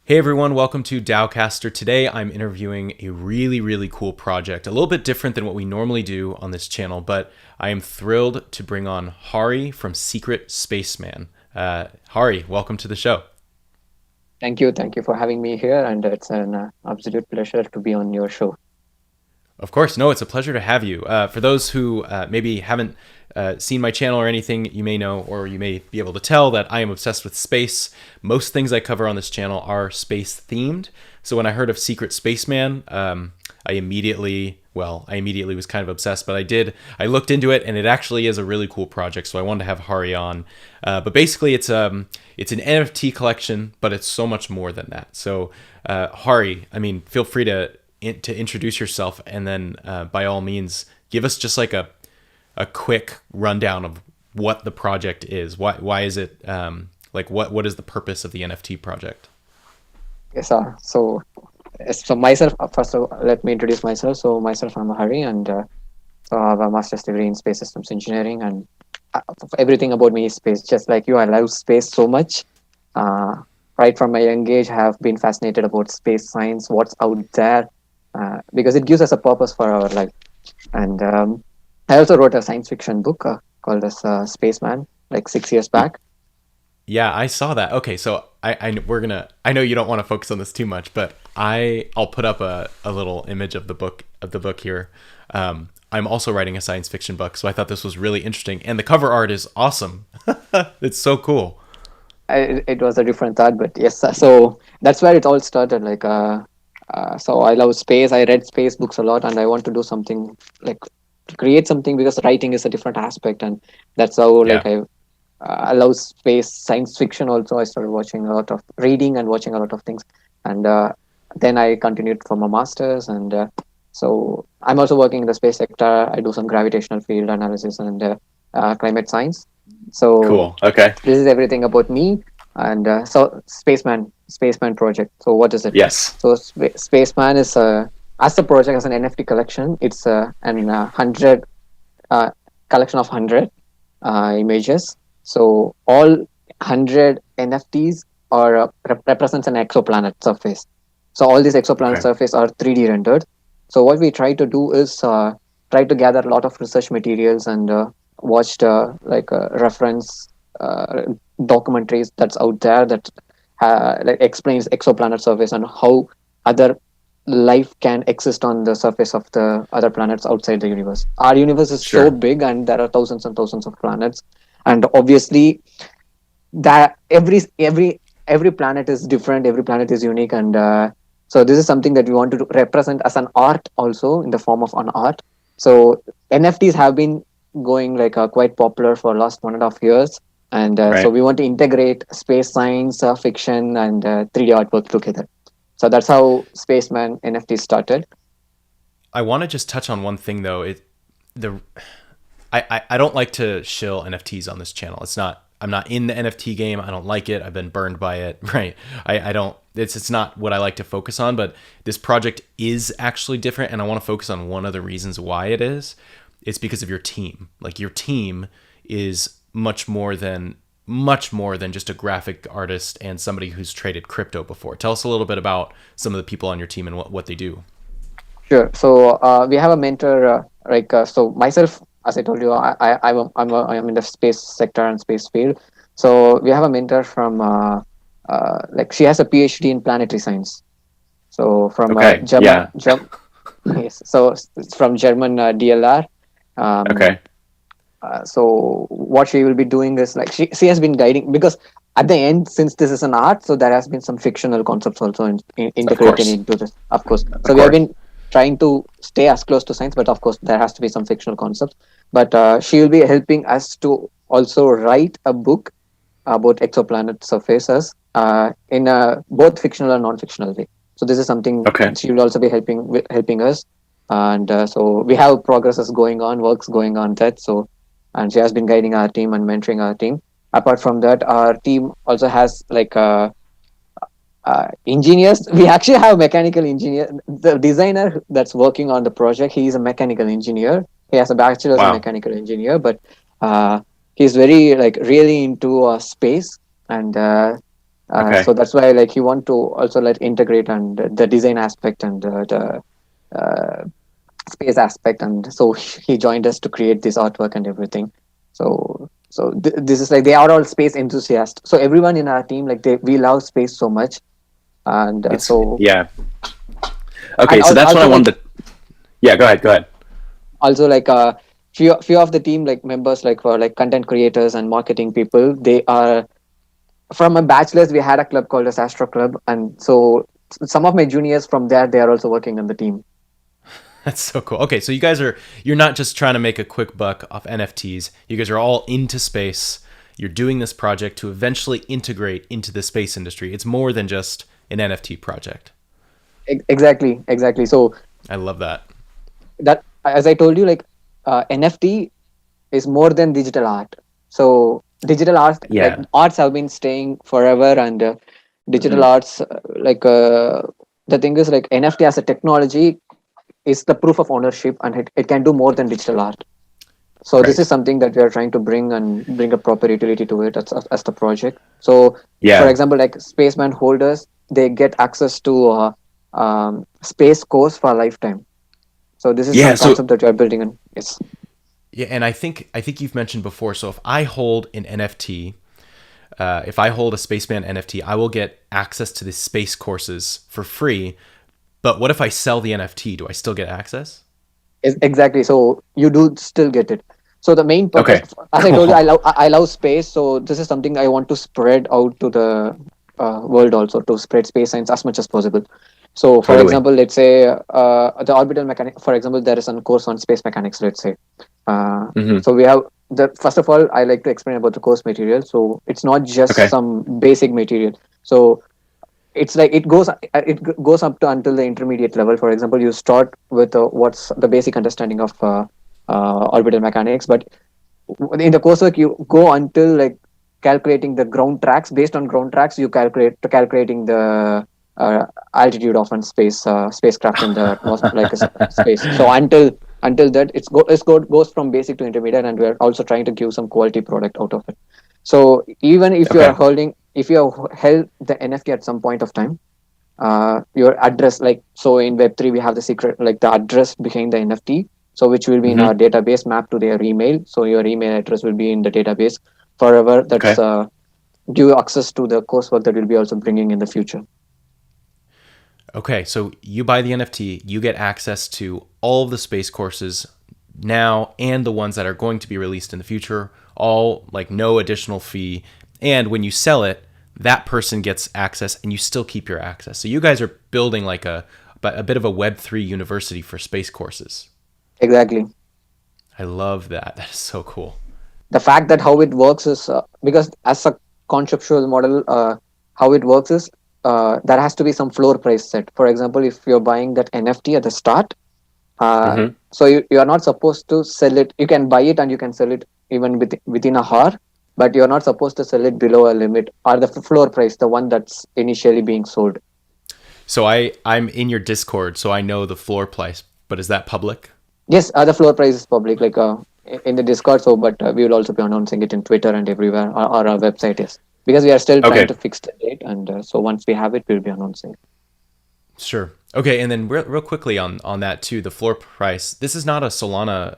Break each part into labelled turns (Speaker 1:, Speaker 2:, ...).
Speaker 1: Hey everyone, welcome to Dowcaster. Today I'm interviewing a really cool project, a little bit different than what we normally do on this channel, but I am thrilled to bring on Hari from Secret Spaceman. Hari, welcome to the show.
Speaker 2: Thank you for having me here, and it's an absolute pleasure to be on your show.
Speaker 1: Of course, no, it's a pleasure to have you. For those who maybe haven't seen my channel or anything, you may know or you may be able to tell that I am obsessed with space. Most things I cover on this channel are space themed. So when I heard of Secret Spaceman, I immediately was kind of obsessed, but I looked into it and it actually is a really cool project. So I wanted to have Hari on. But basically it's an NFT collection, but it's so much more than that. So Hari, I mean, feel free to introduce yourself, and then by all means give us just like a quick rundown of what the project is. Why is it like what is the purpose of the NFT project?
Speaker 2: Yes, so myself, first of all, let me introduce myself. So myself, I'm Hari, and so I have a master's degree in space systems engineering, and everything about me is space. Just like you, I love space so much. Uh, right from my young age, I have been fascinated about space science, what's out there, because it gives us a purpose for our life. And I also wrote a science fiction book called as Spaceman, like 6 years back.
Speaker 1: Yeah, I saw that. Okay, so I know you don't want to focus on this too much, but I'll put up a little image of the book here. I'm also writing a science fiction book, so I thought this was really interesting, and the cover art is awesome. It's so cool.
Speaker 2: It was a different thought, but yes, so that's where it all started. So I love space. I read space books a lot, and I want to do something like to create something because writing is a different aspect, and that's how
Speaker 1: Yeah.
Speaker 2: I love space science fiction. Also, I started watching a lot of reading and watching a lot of things, and then I continued for my masters, and so I'm also working in the space sector. I do some gravitational field analysis and climate science. So
Speaker 1: Cool. Okay.
Speaker 2: this is everything about me. And so spaceman project, so what is it?
Speaker 1: Yes.
Speaker 2: So spaceman is as a project, as an NFT collection. It's an 100 uh, collection of 100 images. So all 100 NFTs are represents an exoplanet surface. So all these exoplanet
Speaker 1: Okay.
Speaker 2: surface are 3D rendered. So what we try to do is try to gather a lot of research materials and watched reference uh, documentaries that's out there that like explains exoplanet surface and how other life can exist on the surface of the other planets outside the universe. Our universe is so
Speaker 1: Sure.
Speaker 2: big, and there are thousands and thousands of planets, and obviously that every planet is different. Every planet is unique, and so this is something that we want to represent as an art, also in the form of an art. So NFTs have been going quite popular for last 1.5 years, and so
Speaker 1: Right.
Speaker 2: we want to integrate space science, fiction, and 3D artwork together. So that's how Spaceman NFT started.
Speaker 1: I want to just touch on one thing though. The I don't like to shill NFTs on this channel. I'm not in the NFT game. I don't like it. I've been burned by it. Right. I don't it's not what I like to focus on, but this project is actually different, and I want to focus on one of the reasons why it is. It's because of your team. Like, your team is much more than just a graphic artist and somebody who's traded crypto before. Tell us a little bit about some of the people on your team and what they do.
Speaker 2: Sure. So we have a mentor, so myself, as I told you, I'm in the space sector and space field. So we have a mentor from like she has a PhD in planetary science. So from
Speaker 1: Okay. Yeah.
Speaker 2: yes. So it's from German DLR. Um,
Speaker 1: Okay.
Speaker 2: so what she will be doing is like she has been guiding, because at the end, since this is an art, so there has been some fictional concepts also
Speaker 1: Of
Speaker 2: integrated
Speaker 1: course.
Speaker 2: into this, of course.
Speaker 1: Of
Speaker 2: So we have
Speaker 1: course.
Speaker 2: been trying to stay as close to science, but of course there has to be some fictional concepts. But she will be helping us to also write a book about exoplanet surfaces in a both fictional and non-fictional way. So this is something
Speaker 1: Okay.
Speaker 2: she will also be helping us, and so we have progresses going on, works going on that. So, and she has been guiding our team and mentoring our team. Apart from that, our team also has engineers. We actually have a mechanical engineer. The designer that's working on the project, he is a mechanical engineer. He has a bachelor's in
Speaker 1: Wow.
Speaker 2: mechanical engineer, but uh, he's very like really into space, and
Speaker 1: Okay.
Speaker 2: So that's why like he want to also like integrate and the design aspect and the space aspect, and so he joined us to create this artwork and everything. So this is like they are all space enthusiasts, so everyone in our team like we love space so much. And
Speaker 1: It's
Speaker 2: so
Speaker 1: yeah. Okay,
Speaker 2: and
Speaker 1: so that's what I
Speaker 2: also like
Speaker 1: wanted to. Yeah, go ahead. Go ahead.
Speaker 2: also like few of the team like members like for like content creators and marketing people, they are from a bachelor's. We had a club called as Astro Club, and so some of my juniors from there, they are also working on the team.
Speaker 1: That's so cool. Okay, so you're not just trying to make a quick buck off NFTs. You guys are all into space. You're doing this project to eventually integrate into the space industry. It's more than just an NFT project.
Speaker 2: Exactly. So
Speaker 1: I love that.
Speaker 2: that, as I told you, like NFT is more than digital art. So digital art, like
Speaker 1: Yeah.
Speaker 2: arts have been staying forever, and digital
Speaker 1: Hmm.
Speaker 2: arts the thing is like NFT as a technology is the proof of ownership, and it can do more than digital art. So this is
Speaker 1: Right.
Speaker 2: something that we are trying to bring and bring a proper utility to it as the project. So for
Speaker 1: Yeah.
Speaker 2: example, like spaceman holders, they get access to space course for a lifetime. So this is
Speaker 1: Yeah.
Speaker 2: some
Speaker 1: So
Speaker 2: concept that we are building in. Yes.
Speaker 1: yeah, and I think you've mentioned before. So if I hold an NFT, if I hold a Spaceman NFT, I will get access to the space courses for free. But what if I sell the NFT? Do I still get access?
Speaker 2: Exactly. So you do still get it. So the main purpose,
Speaker 1: Okay.
Speaker 2: as I told you,
Speaker 1: Cool.
Speaker 2: I love space. So this is something I want to spread out to the world also, to spread space science as much as possible. So for
Speaker 1: Totally.
Speaker 2: example, let's say the orbital mechanic. For example, there is a course on space mechanics. Let's say.
Speaker 1: Hmm.
Speaker 2: So we have the first of all, I like to explain about the course material. So it's not just
Speaker 1: Okay.
Speaker 2: some basic material. So it's like it goes up to until the intermediate level. For example, you start with what's the basic understanding of orbital mechanics, but in the coursework you go until like calculating the ground tracks. Based on ground tracks, you calculating the altitude of a spacecraft in the like space. So until that, goes from basic to intermediate, and we're also trying to give some quality product out of it. So even if you are
Speaker 1: Okay.
Speaker 2: holding, if you have held the NFT at some point of time, your address, like, so in Web3 we have the secret, like the address behind the NFT, so which will be in
Speaker 1: Hmm.
Speaker 2: our database mapped to their email. So your email address will be in the database forever. That's
Speaker 1: Okay.
Speaker 2: give you access to the coursework that we'll be also bringing in the future.
Speaker 1: Okay. So you buy the NFT, you get access to all of the space courses now and the ones that are going to be released in the future, all like no additional fee. And when you sell it, that person gets access and you still keep your access. So you guys are building like a bit of a Web3 university for space courses.
Speaker 2: Exactly.
Speaker 1: I love that. That is so cool.
Speaker 2: The fact that how it works is because as a conceptual model, how it works is there has to be some floor price set. For example, if you're buying that NFT at the start,
Speaker 1: Hmm.
Speaker 2: so you are not supposed to sell it. You can buy it and you can sell it even within a hour, but you're not supposed to sell it below a limit or the floor price, the one that's initially being sold.
Speaker 1: So I'm in your Discord, so I know the floor price, but is that public?
Speaker 2: Yes, the floor price is public, like in the Discord. So, but we will also be announcing it in Twitter and everywhere, or our website is, because we are still trying
Speaker 1: Okay.
Speaker 2: to fix the date, and so once we have it, we'll be announcing.
Speaker 1: Sure. Okay, and then real quickly on that too, the floor price. This is not a Solana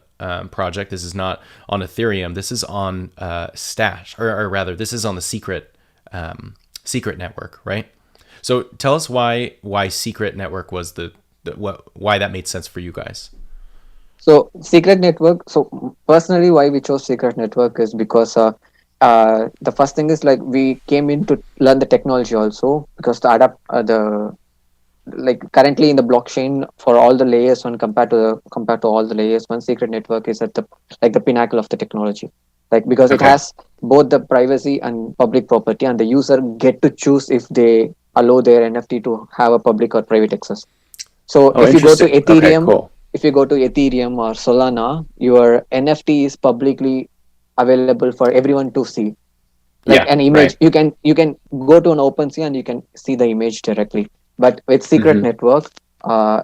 Speaker 1: project. This is not on Ethereum. This is on Stash, or rather, this is on the Secret network, right? So tell us why Secret network was why that made sense for you guys.
Speaker 2: So Secret Network. So personally, why we chose Secret Network is because the first thing is like we came in to learn the technology also, because to adapt the, like currently in the blockchain for all the layers one, compared to all the layers one, Secret Network is at the, like the pinnacle of the technology, like because it
Speaker 1: Okay.
Speaker 2: has both the privacy and public property, and the user get to choose if they allow their NFT to have a public or private access. So
Speaker 1: Oh, interesting. Okay, cool.
Speaker 2: if you go to Ethereum or Solana, your NFT is publicly available for everyone to see. Like
Speaker 1: Yeah.
Speaker 2: an image,
Speaker 1: Right.
Speaker 2: you can go to an OpenSea and you can see the image directly. But with Secret
Speaker 1: Hmm.
Speaker 2: Network,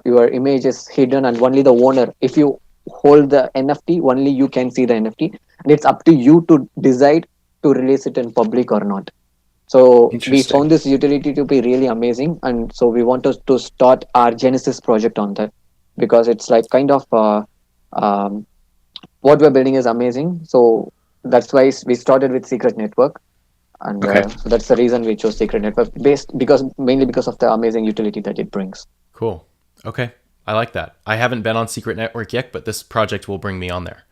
Speaker 2: your image is hidden, and only the owner, if you hold the NFT, only you can see the NFT, and it's up to you to decide to release it in public or not. So we
Speaker 1: Interesting.
Speaker 2: found this utility to be really amazing, and so we wanted to start our Genesis project on that, because it's like kind of um, what we're building is amazing. So that's why we started with Secret Network, and
Speaker 1: Okay.
Speaker 2: so that's the reason we chose Secret Network, based because mainly because of the amazing utility that it brings.
Speaker 1: Cool. Okay. I like that. I haven't been on Secret Network yet, but this project will bring me on there.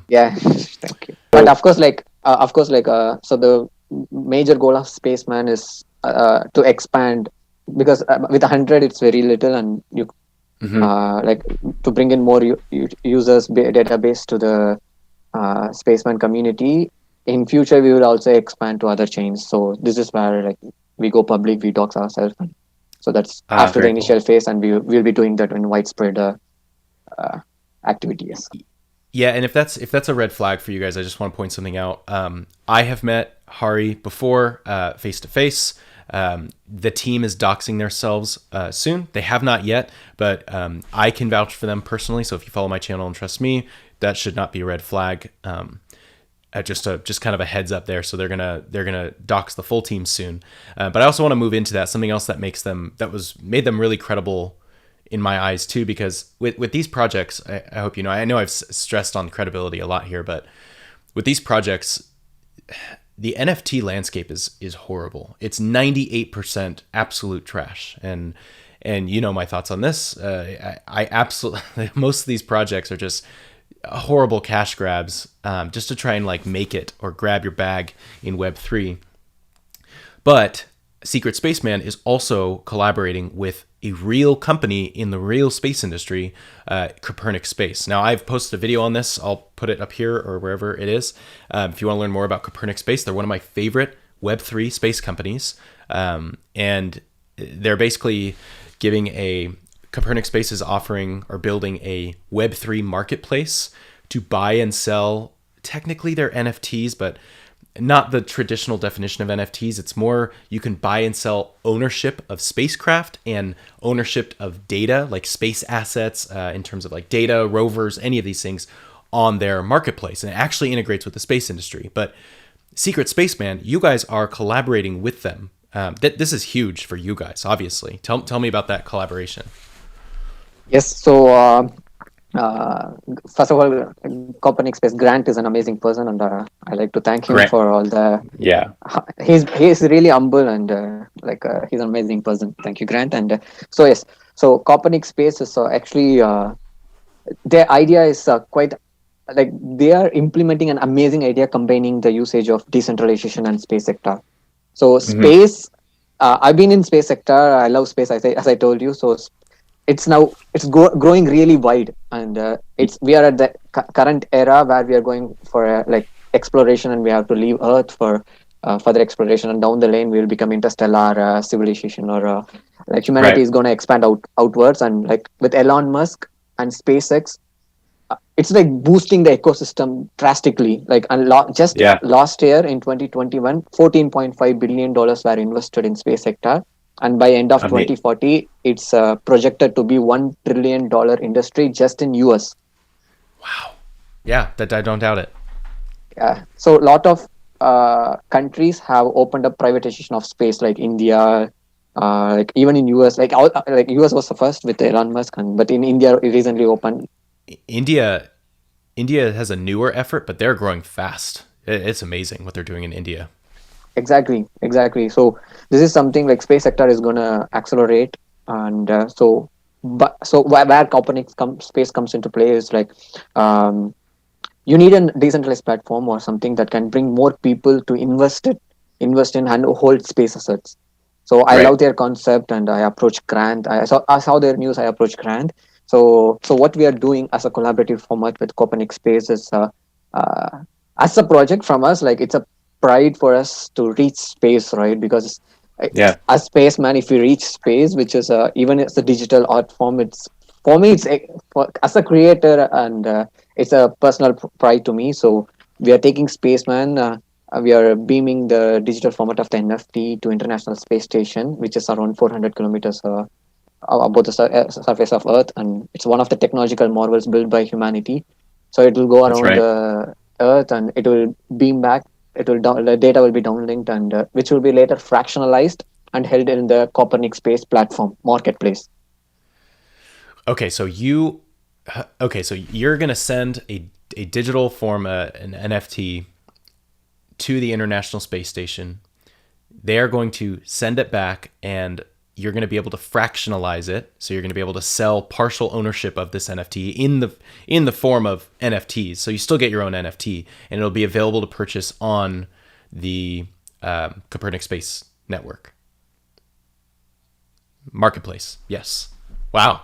Speaker 2: Yeah, thank you. But
Speaker 1: So
Speaker 2: so the major goal of Spaceman is to expand, because with 100 it's very little, and you
Speaker 1: mhm.
Speaker 2: like to bring in more users database to the Spaceman community. In future, we will also expand to other chains. So this is where like we go public, we dox ourselves. So that's after the
Speaker 1: Very cool.
Speaker 2: initial phase, and we'll be doing that in widespread uh, activity. Yes.
Speaker 1: Yeah, and if that's a red flag for you guys, I just want to point something out. I have met Hari before, face to face. The team is doxing themselves soon. They have not yet, but I can vouch for them personally. So if you follow my channel and trust me, that should not be a red flag. Just kind of a heads up there. So they're gonna dox the full team soon. But I also want to move into that, something else that made them really credible in my eyes too, because with these projects, I hope you know, I know I've stressed on credibility a lot here, but with these projects, the NFT landscape is horrible. It's 98% absolute trash, and you know my thoughts on this. I absolutely most of these projects are just horrible cash grabs, just to try and like make it or grab your bag in Web3. But Secret Spaceman is also collaborating with a real company in the real space industry, Copernic Space. Now, I've posted a video on this. I'll put it up here or wherever it is. If you want to learn more about Copernic Space, they're one of my favorite Web3 space companies. And they're basically giving Copernic Space is offering or building a Web3 marketplace to buy and sell, technically they're NFTs, but not the traditional definition of NFTs. It's more you can buy and sell ownership of spacecraft and ownership of data, like space assets, in terms of like data, rovers, any of these things on their marketplace. And it actually integrates with the space industry. But Secret Spaceman, you guys are collaborating with them. This is huge for you guys, obviously. Tell me about that collaboration.
Speaker 2: Yes. So first of all, Copernic Space Grant is an amazing person, and I like to thank him
Speaker 1: Grant.
Speaker 2: for all the.
Speaker 1: Yeah.
Speaker 2: He's really humble, and he's an amazing person. Thank you, Grant. And so yes, so Copernic Space is actually their idea is quite like they are implementing an amazing idea combining the usage of decentralization and space sector. So
Speaker 1: Hmm.
Speaker 2: space, I've been in space sector. I love space. As I told you. So it's now growing really wide, and it's we are at the current era where we are going for like exploration, and we have to leave Earth for further exploration, and down the lane we will become interstellar civilization, or like humanity
Speaker 1: Right.
Speaker 2: is going to expand outwards, and like with Elon Musk and SpaceX, it's like boosting the ecosystem drastically. Like just
Speaker 1: Yeah.
Speaker 2: last year in 2021, $14.5 billion were invested in space sector, and by end of
Speaker 1: I mean,
Speaker 2: 2040, it's projected to be $1 trillion industry just in US.
Speaker 1: wow. Yeah, that I don't doubt it.
Speaker 2: Yeah, so a lot of countries have opened up privatization of space, like India, like even in US, like US was the first with Elon Musk, and but in India it recently opened.
Speaker 1: India India has a newer effort, but they're growing fast. It's amazing what they're doing in India.
Speaker 2: Exactly. So this is something like space sector is gonna accelerate, and where space comes into play is like, um, you need a decentralized platform or something that can bring more people to invest in and hold space assets. So I
Speaker 1: Right.
Speaker 2: love their concept, and I approach Grant. I saw their news. I approached Grant. So what we are doing as a collaborative format with Copernic Space is, uh, as a project from us, like it's a pride for us to reach space, right? Because
Speaker 1: Yeah.
Speaker 2: as spaceman, if we reach space, which is even as a digital art form, it's for me, as a creator, and it's a personal pride to me. So we are taking Spaceman. We are beaming the digital format of the NFT to International Space Station, which is around 400 kilometers above the surface of Earth, and it's one of the technological marvels built by humanity. So it will go
Speaker 1: That's
Speaker 2: around
Speaker 1: right.
Speaker 2: the Earth, and it will beam back. the data will be downlinked, and which will be later fractionalized and held in the Copernic Space Platform marketplace.
Speaker 1: Okay, so you're gonna send a digital form, an NFT, to the International Space Station. They're going to send it back, and you're going to be able to fractionalize it. So you're going to be able to sell partial ownership of this NFT in the form of NFTs. So you still get your own NFT, and it'll be available to purchase on the Copernic Space Network marketplace. Yes. Wow.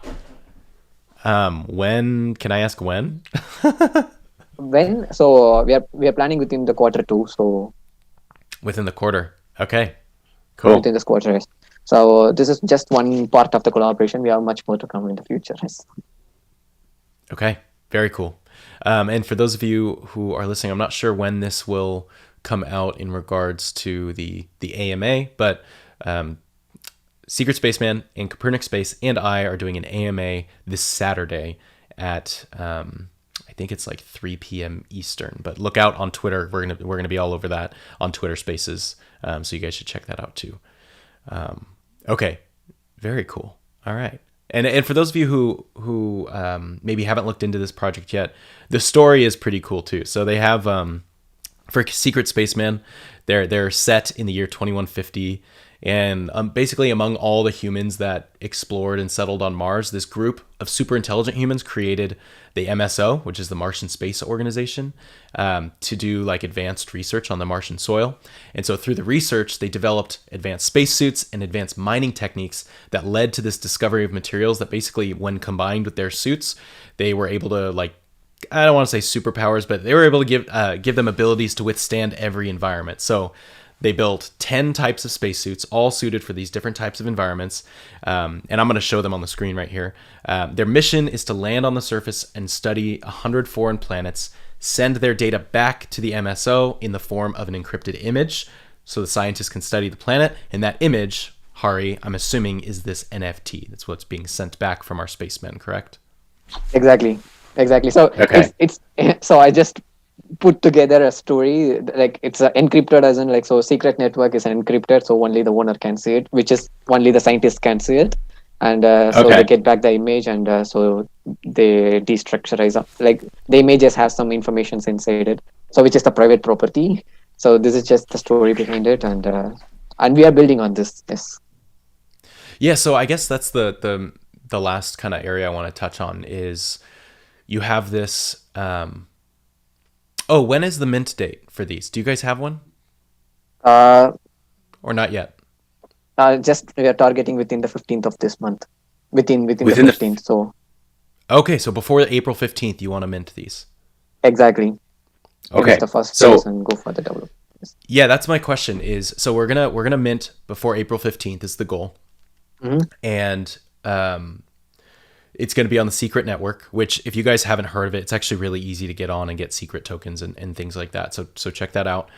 Speaker 1: When can I ask when?
Speaker 2: When? So we are planning within the quarter 2. So
Speaker 1: Within the quarter. Okay. Cool.
Speaker 2: within this quarter, yes. So this is just one part of the collaboration. We have much more to come in the future. Yes.
Speaker 1: Okay, very cool. And for those of you who are listening, I'm not sure when this will come out in regards to the AMA, but Secret Spaceman and Copernic Space and I are doing an AMA this Saturday at I think it's like 3 p.m. Eastern. But look out on Twitter. We're gonna be all over that on Twitter Spaces. So you guys should check that out too. Okay, very cool. All right. And for those of you who maybe haven't looked into this project yet, the story is pretty cool too. So they have for Secret Spaceman, they're set in the year 2150, and basically among all the humans that explored and settled on Mars, this group of super intelligent humans created the MSO, which is the Martian Space Organization, to do like advanced research on the Martian soil. And so through the research, they developed advanced spacesuits and advanced mining techniques that led to this discovery of materials that basically, when combined with their suits, they were able to, like, I don't want to say superpowers, but they were able to give them abilities to withstand every environment. So they built 10 types of spacesuits, all suited for these different types of environments. And I'm going to show them on the screen right here. Their mission is to land on the surface and study 100 foreign planets, send their data back to the MSO in the form of an encrypted image so the scientists can study the planet. And that image, Hari, I'm assuming, is this NFT. That's what's being sent back from our spacemen, correct?
Speaker 2: Exactly. So
Speaker 1: Okay.
Speaker 2: it's so I just put together a story, like it's encrypted, as in, like, so secret network is encrypted, so only the owner can see it, which is only the scientists can see it. And so they
Speaker 1: Okay.
Speaker 2: get back the image, and so they destructurize like the images have some information inside it, so which is the private property. So this is just the story behind it, and we are building on this. Yes.
Speaker 1: Yeah, so I guess that's the last kind of area I want to touch on is you have this. Oh, when is the mint date for these? Do you guys have one
Speaker 2: uh,
Speaker 1: or not yet?
Speaker 2: just we are targeting within the 15th of this month, within the
Speaker 1: Within the
Speaker 2: 15th. So
Speaker 1: Okay, so before April 15th, you want to mint these.
Speaker 2: exactly, finish
Speaker 1: Okay.
Speaker 2: the first phase
Speaker 1: So
Speaker 2: and go for the development. Yes.
Speaker 1: yeah, that's my question is, so we're gonna mint before April 15th is the goal.
Speaker 2: Mhm.
Speaker 1: And it's going to be on the Secret Network, which, if you guys haven't heard of it, it's actually really easy to get on and get secret tokens and things like that. So check that out.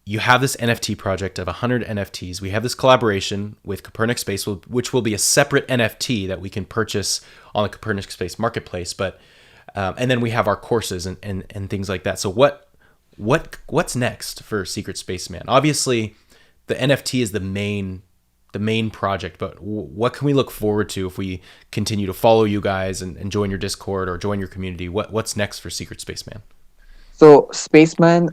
Speaker 1: You have this NFT project of 100 NFTs. We have this collaboration with Copernic Space, which will be a separate NFT that we can purchase on the Copernic Space marketplace. But and then we have our courses and things like that. So what's next for Secret Spaceman? Obviously, the NFT is the main project, but what can we look forward to if we continue to follow you guys and join your Discord or join your community? What's next for Secret Spaceman?
Speaker 2: So Spaceman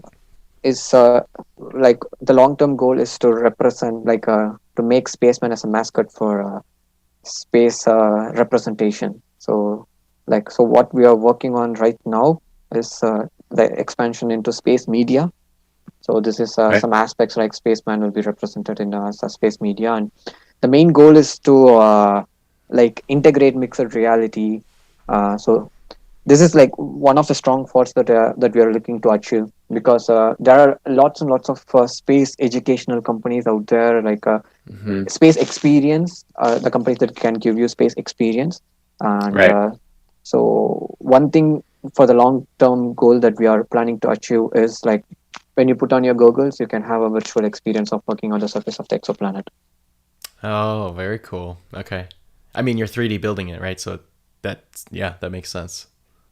Speaker 2: is like the long-term goal is to represent, like, to make Spaceman as a mascot for space representation. So, like, so what we are working on right now is the expansion into space media. So this is
Speaker 1: Okay.
Speaker 2: some aspects like Spaceman will be represented in space media, and the main goal is to like integrate mixed reality. So this is like one of the strong forts that we are looking to achieve, because there are lots and lots of space educational companies out there, like Space Experience, the companies that can give you space experience, and
Speaker 1: Right.
Speaker 2: so one thing for the long term goal that we are planning to achieve is, like, when you put on your goggles, you can have a virtual experience of working on the surface of the exoplanet.
Speaker 1: Oh, very cool. Okay. I mean, you're 3D building it, right? So that makes sense.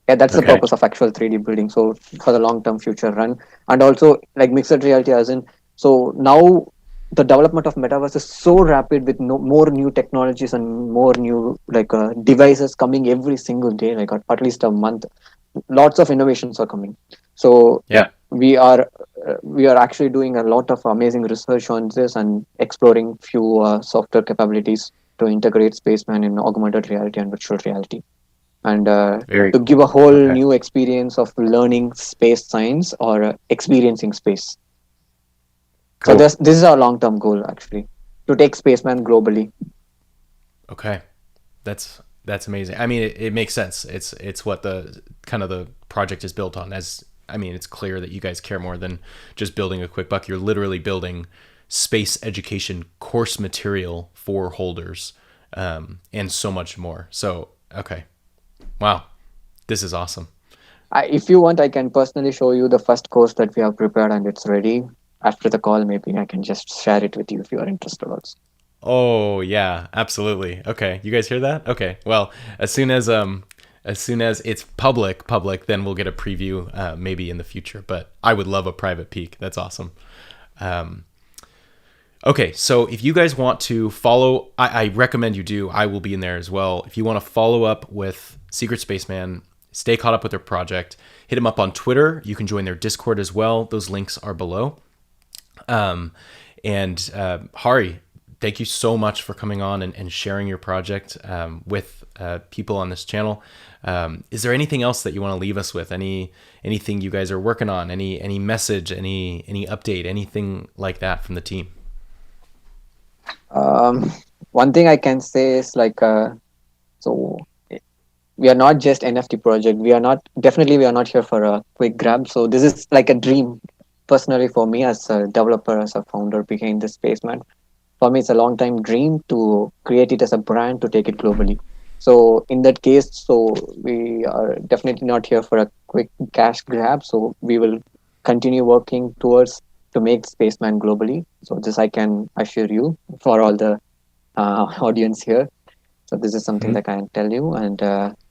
Speaker 2: Yeah, that's the
Speaker 1: Okay.
Speaker 2: purpose of actual 3D building. So for the long term future run, and also like mixed reality, as in, so now the development of metaverse is so rapid with more new technologies and more new like devices coming every single day, like at least a month. Lots of innovations are coming. So
Speaker 1: Yeah.
Speaker 2: we are actually doing a lot of amazing research on this and exploring few software capabilities to integrate spaceman in augmented reality and virtual reality, and
Speaker 1: Very
Speaker 2: to give
Speaker 1: cool.
Speaker 2: a whole
Speaker 1: Okay.
Speaker 2: new experience of learning space science or experiencing space. So
Speaker 1: Cool.
Speaker 2: this is our long term goal actually, to take spaceman globally.
Speaker 1: Okay. That's amazing. I mean, it makes sense. It's what the kind of the project is built on. As I mean, it's clear that you guys care more than just building a quick buck. You're literally building space education course material for holders, and so much more. So okay, wow, this is awesome.
Speaker 2: If you want, I can personally show you the first course that we have prepared and it's ready. After the call, maybe I can just share it with you if you are interested also.
Speaker 1: Oh yeah, absolutely. Okay, you guys hear that? Okay. Well, as soon as it's public, then we'll get a preview, maybe in the future. But I would love a private peek. That's awesome. Um, okay, so if you guys want to follow, I recommend you do. I will be in there as well. If you want to follow up with Secret Spaceman, stay caught up with their project. Hit them up on Twitter. You can join their Discord as well. Those links are below. Um, and Hari, thank you so much for coming on and sharing your project, with people on this channel. Is there anything else that you want to leave us with? Anything you guys are working on? Any message? Any update? Anything like that from the team?
Speaker 2: Um, One thing I can say is like so we are not just NFT project. We are not, definitely we are not here for a quick grab. So this is like a dream personally for me as a developer, as a founder behind the Spaceman. For me, it's a long time dream to create it as a brand to take it globally. So in that case, so we are definitely not here for a quick cash grab. So we will continue working towards to make Spaceman globally. So this I can assure you for all the audience here. So this is something
Speaker 1: Mhm.
Speaker 2: that I can tell you, and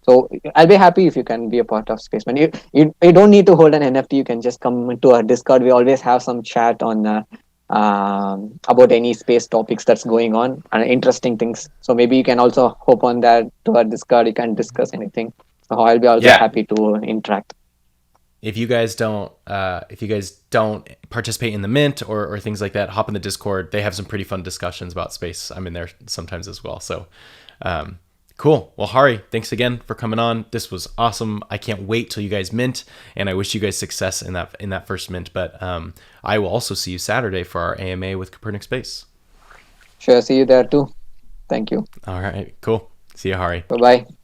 Speaker 2: so I'll be happy if you can be a part of Spaceman. You don't need to hold an NFT. You can just come into our Discord. We always have some chat on about any space topics that's going on and interesting things. So maybe you can also hop on that to our Discord. You can discuss anything. So I'll be also
Speaker 1: Yeah.
Speaker 2: happy to interact.
Speaker 1: If you guys don't participate in the mint or things like that, hop in the Discord. They have some pretty fun discussions about space. I'm in there sometimes as well. So, cool. Well, Hari, thanks again for coming on. This was awesome. I can't wait till you guys mint, and I wish you guys success in that first mint. But I will also see you Saturday for our AMA with Copernic Space.
Speaker 2: Sure. See you there too. Thank you.
Speaker 1: All right, cool. See you, Hari.
Speaker 2: Bye bye.